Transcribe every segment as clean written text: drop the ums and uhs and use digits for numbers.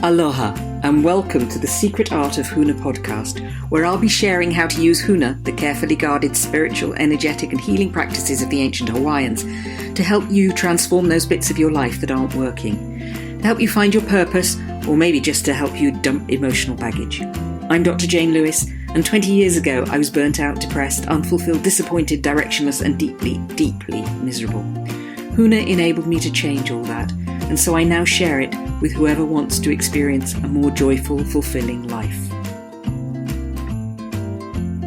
Aloha, and welcome to the Secret Art of Huna podcast, where I'll be sharing how to use Huna, the carefully guarded spiritual, energetic and healing practices of the ancient Hawaiians, to help you transform those bits of your life that aren't working, to help you find your purpose, or maybe just to help you dump emotional baggage. I'm Dr. Jane Lewis, and 20 years ago I was burnt out, depressed, unfulfilled, disappointed, directionless and deeply, deeply miserable. Huna enabled me to change all that, and so I now share it with whoever wants to experience a more joyful, fulfilling life.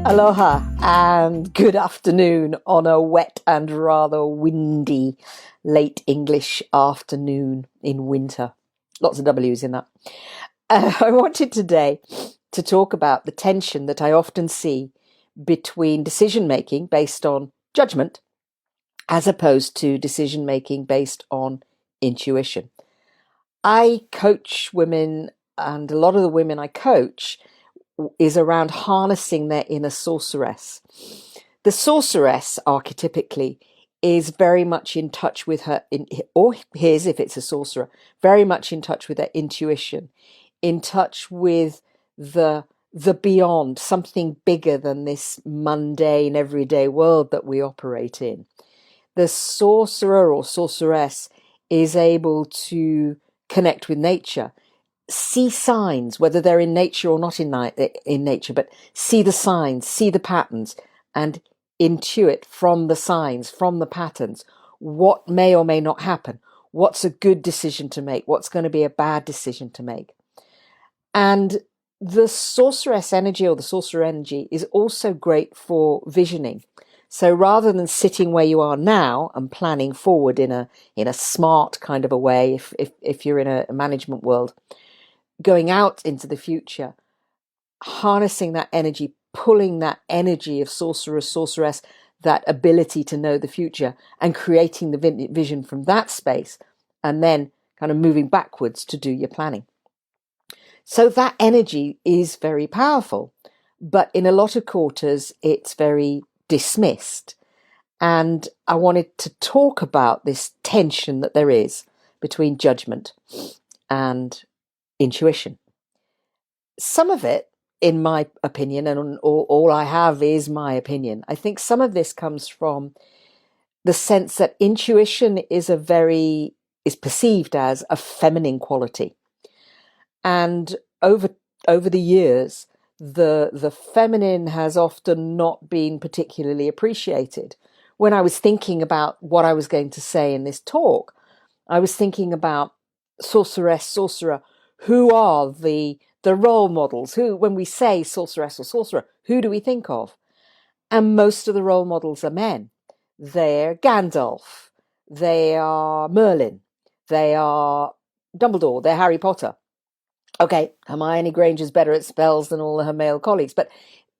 Aloha and good afternoon on a wet and rather windy late English afternoon in winter. Lots of W's in that. I wanted today to talk about the tension that I often see between decision making based on judgment as opposed to decision making based on intuition. I coach women, and a lot of the women I coach is around harnessing their inner sorceress. The sorceress, archetypically, is very much in touch with her, or his, if it's a sorcerer, very much in touch with their intuition, in touch with the beyond, something bigger than this mundane, everyday world that we operate in. The sorcerer or sorceress is able to connect with nature, see signs, whether they're in nature or not in nature, but see the signs, see the patterns, and intuit from the signs, from the patterns, what may or may not happen, what's a good decision to make, what's going to be a bad decision to make. And the sorceress energy or the sorcerer energy is also great for visioning. So rather than sitting where you are now and planning forward in a smart kind of a way, if you're in a management world, going out into the future, harnessing that energy, pulling that energy of sorcerer, sorceress, that ability to know the future and creating the vision from that space, and then kind of moving backwards to do your planning. So that energy is very powerful, but in a lot of quarters, it's very dismissed. And I wanted to talk about this tension that there is between judgment and intuition. Some of it, in my opinion, and all I have is my opinion, I think some of this comes from the sense that intuition is perceived as a feminine quality. And over the years, the feminine has often not been particularly appreciated. When I was thinking about what I was going to say in this talk, I was thinking about sorceress, sorcerer. Who are the role models? Who, when we say sorceress or sorcerer, who do we think of? And most of the role models are men. They're Gandalf. They are Merlin. They are Dumbledore. They're Harry Potter. Okay, Hermione Granger's better at spells than all her male colleagues, but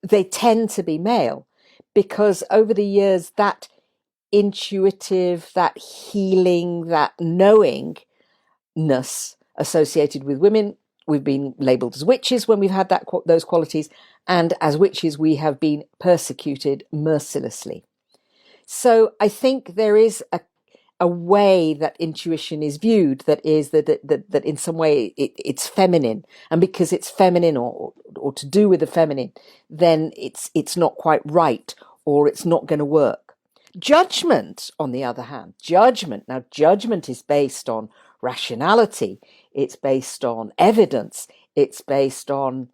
they tend to be male because over the years, that intuitive, that healing, that knowingness associated with women, we've been labelled as witches when we've had those qualities, and as witches, we have been persecuted mercilessly. So I think there is a way that intuition is viewed that is that in some way it's feminine, and because it's feminine or to do with the feminine, then it's not quite right, or it's not going to work. Judgment, on the other hand, judgment is based on rationality, it's based on evidence, it's based on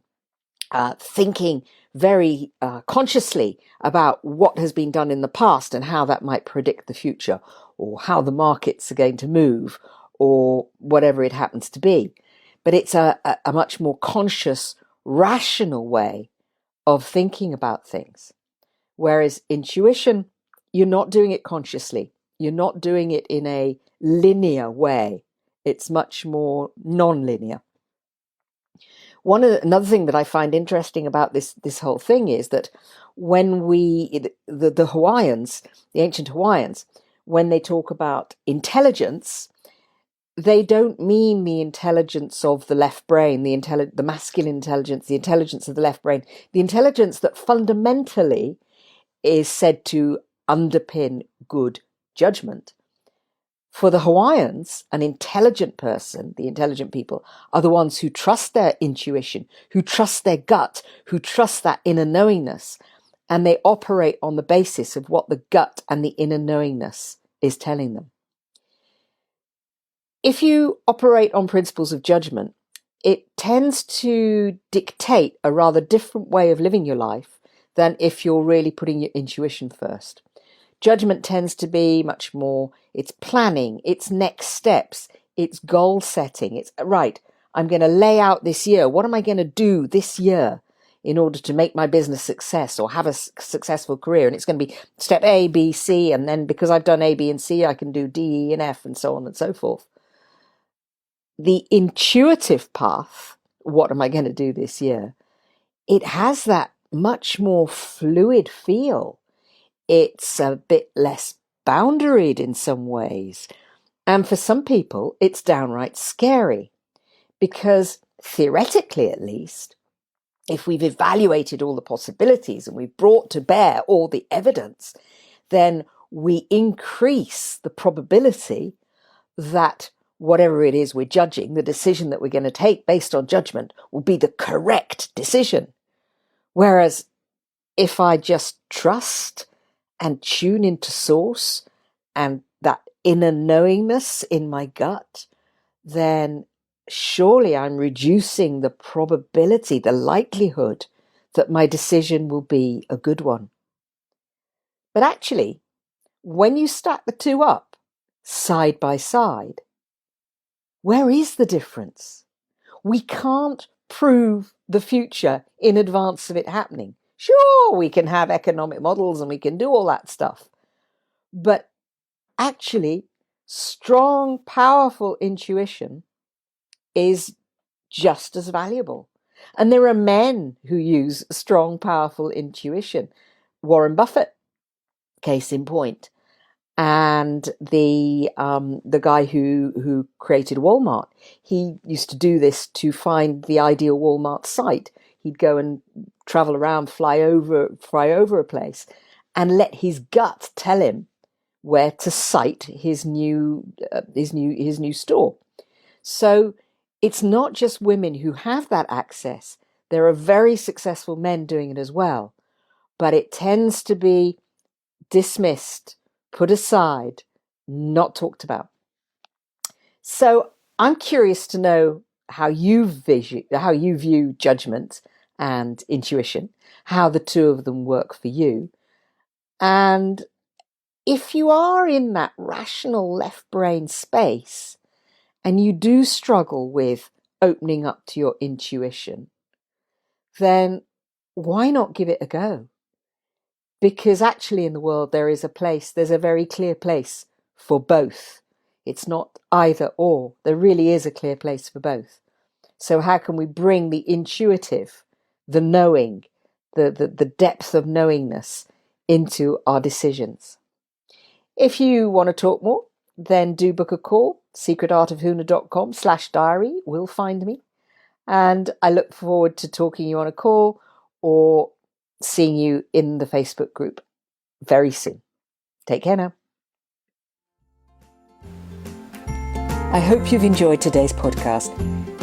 thinking very consciously about what has been done in the past and how that might predict the future, or how the markets are going to move, or whatever it happens to be. But it's a much more conscious, rational way of thinking about things. Whereas intuition, you're not doing it consciously. You're not doing it in a linear way. It's much more non-linear. Another thing that I find interesting about this whole thing is that when the Hawaiians, the ancient Hawaiians, when they talk about intelligence, they don't mean the intelligence of the left brain, the masculine intelligence, the intelligence of the left brain, the intelligence that fundamentally is said to underpin good judgment. For the Hawaiians, an intelligent person, the intelligent people, are the ones who trust their intuition, who trust their gut, who trust that inner knowingness, and they operate on the basis of what the gut and the inner knowingness is telling them. If you operate on principles of judgment, it tends to dictate a rather different way of living your life than if you're really putting your intuition first. Judgment tends to be much more, it's planning, it's next steps, it's goal setting. It's, right, I'm going to lay out this year. What am I going to do this year in order to make my business success or have a successful career? And it's going to be step A, B, C, and then because I've done A, B, and C, I can do D, E, and F, and so on and so forth. The intuitive path, what am I going to do this year? It has that much more fluid feel. It's a bit less boundaried in some ways. And for some people, it's downright scary because theoretically, at least, if we've evaluated all the possibilities and we've brought to bear all the evidence, then we increase the probability that whatever it is we're judging, the decision that we're going to take based on judgment will be the correct decision. Whereas if I just trust and tune into source and that inner knowingness in my gut, then surely I'm reducing the probability, the likelihood that my decision will be a good one. But actually, when you stack the two up side by side, where is the difference? We can't prove the future in advance of it happening. Sure, we can have economic models and we can do all that stuff. But actually, strong, powerful intuition is just as valuable. And there are men who use strong, powerful intuition. Warren Buffett, case in point. And the guy who created Walmart, he used to do this to find the ideal Walmart site. He'd go and travel around, fly over a place, and let his gut tell him where to site his new store. So it's not just women who have that access. There are very successful men doing it as well, but it tends to be dismissed, put aside, not talked about. So I'm curious to know how you view judgment and intuition, how the two of them work for you. And if you are in that rational left brain space and you do struggle with opening up to your intuition, then why not give it a go? Because actually in the world there's a very clear place for both. It's not either or. There really is a clear place for both. So how can we bring the intuitive, the knowing, the depth of knowingness into our decisions? If you want to talk more, then do book a call. secretartofhuna.com/diary will find me. And I look forward to talking to you on a call or seeing you in the Facebook group very soon. Take care now. I hope you've enjoyed today's podcast.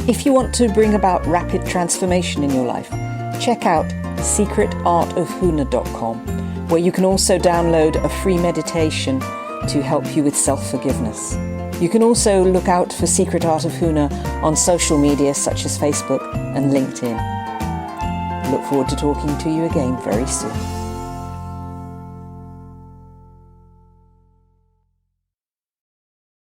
If you want to bring about rapid transformation in your life, check out secretartofhuna.com, where you can also download a free meditation to help you with self-forgiveness. You can also look out for Secret Art of Huna on social media such as Facebook and LinkedIn. I look forward to talking to you again very soon.